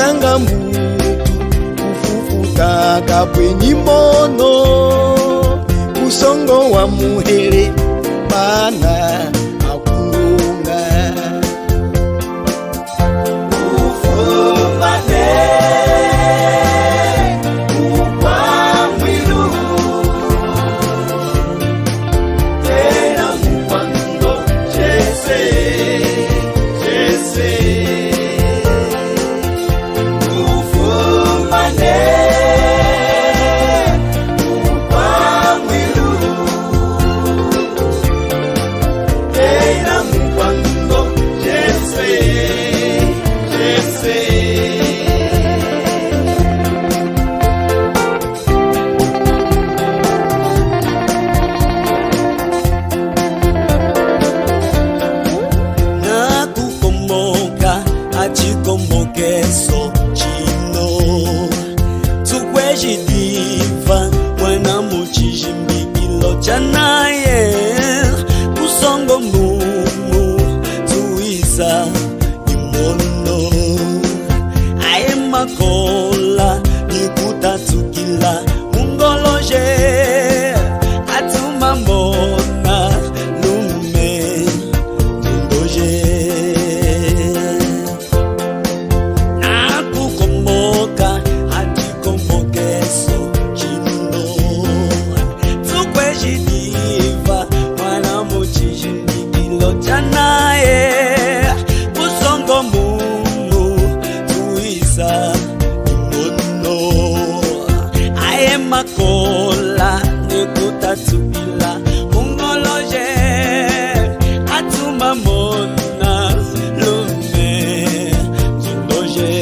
sanga mbutu kufufuka kapweni mono kusongo wa muhere bana akunga ufumane kwa mwilu tena mwango Jese Achikomokeso chino tukwejidiva mwana muchijimbikilo chanaye kusongo mumu tuiza imono aye makola nikutatukila mungoloje atuma mona lume mungoje chanaye kusongo mumu tuiza imono aye makola nikutatukila mungoloje atuma mona lume tundoje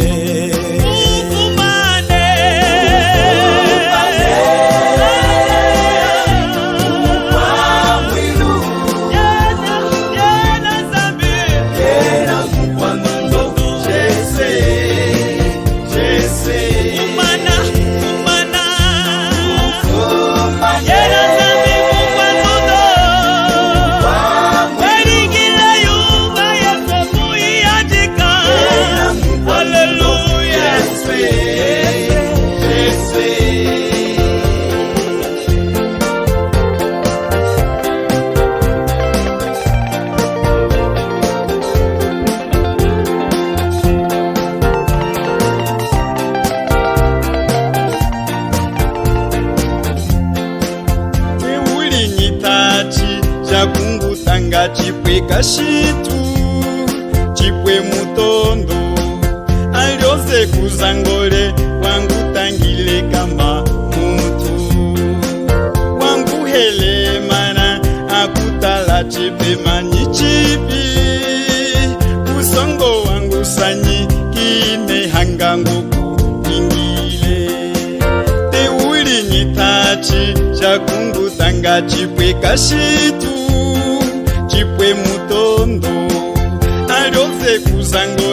chakungutanga chipwe kashitu chipwe mutondo alioze kuzangole wangutangile kama mutu wanguhelemana akutala chipe manyi chipi kusongo wangu sanyi kine hangango kuingile teuli nyitachi chakungutanga chipwe kashitu chipwe mutondo alioze kuzango